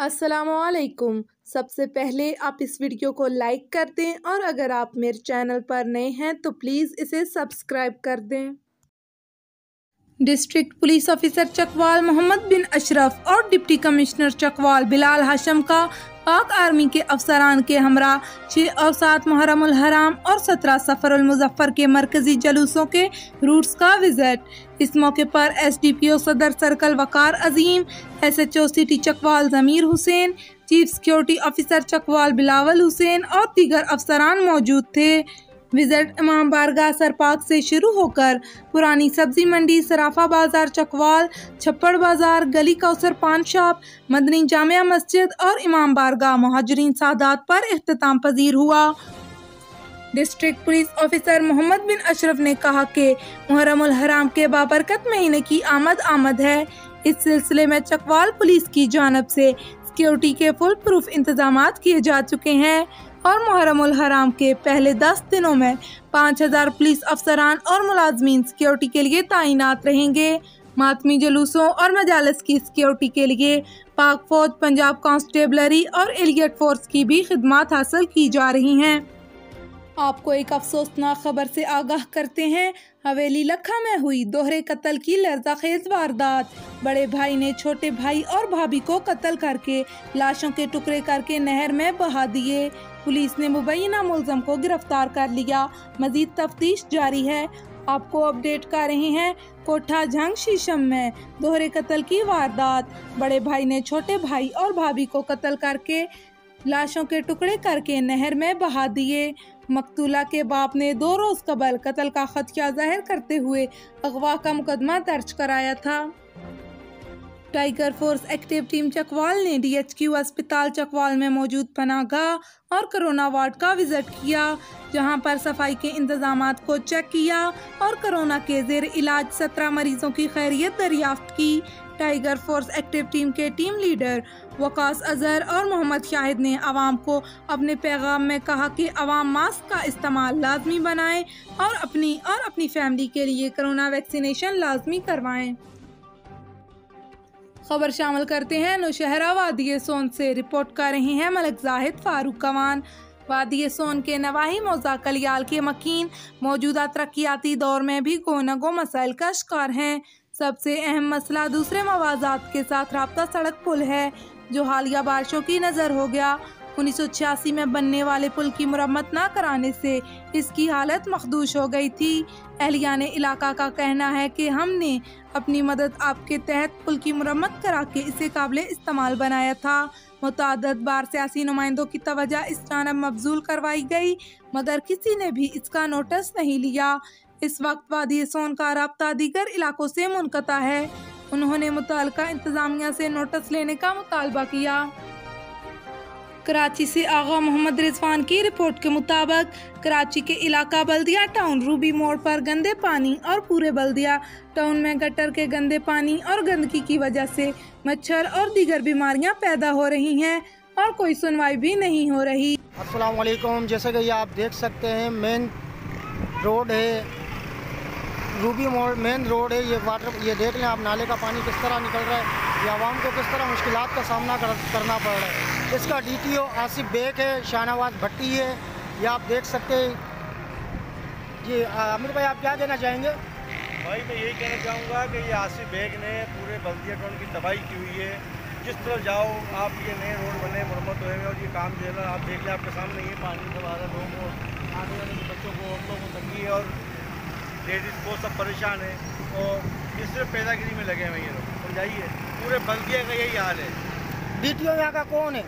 अस्सलामुअलैकुम। सबसे पहले आप इस वीडियो को लाइक कर दें और अगर आप मेरे चैनल पर नए हैं तो प्लीज़ इसे सब्सक्राइब कर दें। District police officer Chakwal Mohammad Bin Ashraf और डिप्टी कमिश्नर चकवाल बिलाल हाशम का पाक आर्मी के अफसरान के हमरा 6 और 7 मुहर्रम उल हराम और 17 सफ़र उल मुज़फ़्फ़र के मरकजी जलूसों के रूट्स का विजिट। इस मौके पर SDPO Sadar circle Waqar Azeem, SHO city Chakwal Zameer Hussain, chief security officer Chakwal Bilawal Hussain और दीगर अफसरान मौजूद थे। विजिट इमाम बारगाह सरपाक से शुरू होकर पुरानी सब्जी मंडी, सराफा बाजार चकवाल, छप्पड़ बाजार, गली कौसर पान शॉप, मदनी जामिया मस्जिद और इमाम बारगाह मुहाजिरीन सादात पर इख्तिताम पजीर हुआ। District police officer Mohammad Bin Ashraf ने कहा कि मुहर्रम उल हराम के बाबरकत महीने की आमद है। इस सिलसिले में चकवाल पुलिस की जानब से सिक्योरिटी के फुल प्रूफ इंतजामात किए जा चुके हैं और मुहर्रम उल हराम के पहले 10 दिनों में 5000 पुलिस अफसरान और मुलाजमीन सिक्योरिटी के लिए तैनात रहेंगे। मातमी जुलूसों और मजालिस की सिक्योरिटी के लिए पाक फौज, पंजाब कांस्टेबलरी और एलियट फोर्स की भी खिदमत हासिल की जा रही हैं। आपको एक अफसोसनाक खबर से आगाह करते हैं। हवेली लखा में हुई दोहरे कत्ल की लर्ज़ाखेज़ वारदात। बड़े भाई ने छोटे भाई और भाभी को कत्ल करके लाशों के टुकड़े करके नहर में बहा दिए। पुलिस ने मुबैना मुलज़म को गिरफ्तार कर लिया। मजीद तफ्तीश जारी है। आपको अपडेट कर रहे हैं। कोठा झंग शीशम में दोहरे कत्ल की वारदात। बड़े भाई ने छोटे भाई और भाभी को कत्ल करके लाशों के टुकड़े करके नहर में बहा दिए। मकतूला के बाप ने 2 रोज कबल कत्ल का खदशा जाहिर करते हुए अगवा का मुकदमा दर्ज कराया था। Tiger force active team Chakwal ने DHQ अस्पताल चकवाल में मौजूद पनाहगाह और कोरोना वार्ड का विजिट किया, जहां पर सफाई के इंतजामात को चेक किया और कोरोना के जेर इलाज 17 मरीजों की खैरियत दरियाफ्त की। टाइगर फोर्स एक्टिव टीम के टीम लीडर वकास अजहर और मोहम्मद शाहिद ने आवाम को अपने पैगाम में कहा कि आवाम मास्क का इस्तेमाल लाजमी बनाएं और अपनी फैमिली के लिए कोरोना वैक्सीनेशन लाजमी करवाएं। खबर शामिल करते हैं नौशहरा वादी सोन से। रिपोर्ट कर रहे हैं मलिक जाहिद फारूक कवान। वादी सोन के नवाही मौजा कलियाल के मकीन मौजूदा तरक्याती दौर में भी गो न गो मसाइल का शिकार हैं। सबसे अहम मसला दूसरे मवाजात के साथ राब्ता सड़क पुल है, जो हालिया बारिशों की नज़र हो गया। 1986 में बनने वाले पुल की मुरम्मत न कराने से इसकी हालत मखदूश हो गई थी। अहलियाने इलाका का कहना है कि हमने अपनी मदद आपके तहत पुल की मुरम्मत करा के इसे काबिल इस्तेमाल बनाया था। मुतअद्दिद बार सियासी नुमाइंदों की तवज्जो इस जानब मबजूल करवाई गई, मगर किसी ने भी इसका नोटिस नहीं लिया। इस वक्त वादी सोन का राब्ता दीगर इलाकों से मुनक़ता है। उन्होंने मुतल्लिका इंतजामिया से नोटिस लेने का मुतालबा किया। कराची से आगा मोहम्मद रिजवान की रिपोर्ट के मुताबिक कराची के इलाका बल्दिया टाउन रूबी मोड़ पर गंदे पानी और पूरे बल्दिया टाउन में गटर के गंदे पानी और गंदगी की वजह से मच्छर और दीगर बीमारियां पैदा हो रही हैं और कोई सुनवाई भी नहीं हो रही। अस्सलाम वालेकुम। जैसे कि ये आप देख सकते हैं, मेन रोड है, रूबी मोड़ मेन रोड है। ये देख लें आप, नाले का पानी किस तरह निकल रहा है। ये आवाम को किस तरह मुश्किलात का सामना करना पड़ रहा है। इसका DTO आसिफ बेग है, शाहनवाज भट्टी है, ये आप देख सकते हैं। जी आमिर भाई, आप क्या कहना चाहेंगे? भाई मैं यही कहना चाहूँगा कि ये आसिफ बेग ने पूरे बल्दिया टाउन की तबाही की हुई है। जिस तरफ जाओ आप, ये नए रोड बने, मुरम्मत हुए हैं और ये काम जो है आप देख लें, आपके सामने ये पानी सब आ रहा है। लोगों को, आने वाले बच्चों को, औरतों को तंगी है और लेडीज़ को सब परेशान है और ये सिर्फ पैदागिरी में लगे हुए हैं ये लोग, समझाइए। पूरे बल्दिया का यही हाल है। DTO यहाँ का कौन है?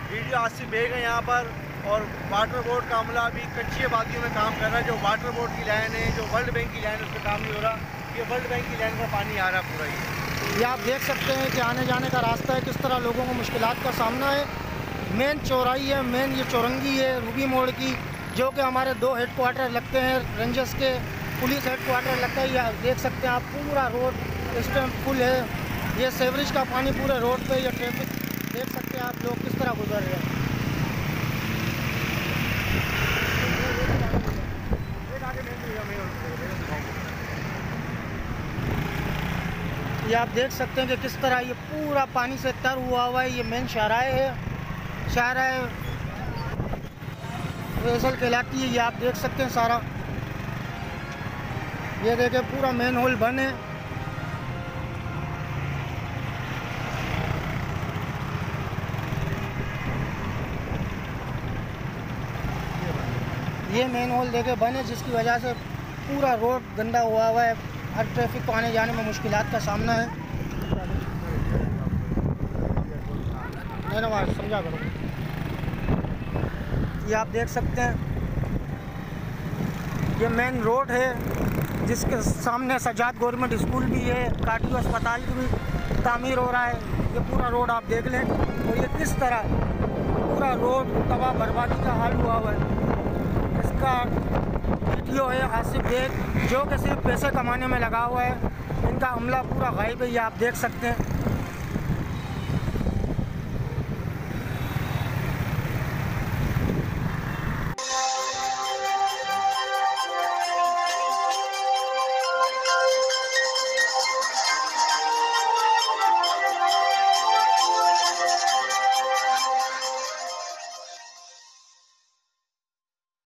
DTO आसिफ बेग है यहाँ पर, और वाटर बोर्ड का अमला भी कच्ची आबादियों में काम कर रहा है। जो वाटर बोर्ड की लाइन है, जो वर्ल्ड बैंक की लाइन है, उस पर काम नहीं हो रहा। ये वर्ल्ड बैंक की लाइन का पानी आ रहा है पूरा ही। ये आप देख सकते हैं कि आने जाने का रास्ता है, किस तरह लोगों को मुश्किलात का सामना है। मेन चौराही है, मेन ये चौरंगी है रूबी मोड़ की, जो कि हमारे 2 हेडक्वार्टर लगते हैं, रेंजर्स के पुलिस हेडक्वार्टर लगता है। ये देख सकते हैं आप, पूरा रोड इस टाइम फुल है। ये सीवरेज का पानी पूरे रोड पे, ये ट्रैफिक देख सकते हैं आप, लोग किस तरह गुजर रहे हैं। ये आप देख सकते हैं कि किस तरह ये पूरा पानी से तर हुआ हुआ है। ये मेन शाहराह है, शाहराह फैसल कहलाती है। ये आप देख सकते हैं सारा, ये देखें पूरा मेन होल बंद है। ये मेन होल देखे बंद है, जिसकी वजह से पूरा रोड गंदा हुआ है। हर ट्रैफिक को आने जाने में मुश्किलात का सामना है। धन्यवाद, समझा करो। ये आप देख सकते हैं ये मेन रोड है, जिसके सामने सजाद गवर्नमेंट स्कूल भी है, काटियो अस्पताल की भी तामीर हो रहा है। ये पूरा रोड आप देख लें, और ये किस तरह पूरा रोड तबाह बर्बादी का हाल हुआ हुआ है। इसका वीडियो है आसिफ बेग, जो कि सिर्फ पैसे कमाने में लगा हुआ है। इनका अमला पूरा गायब है, ये आप देख सकते हैं।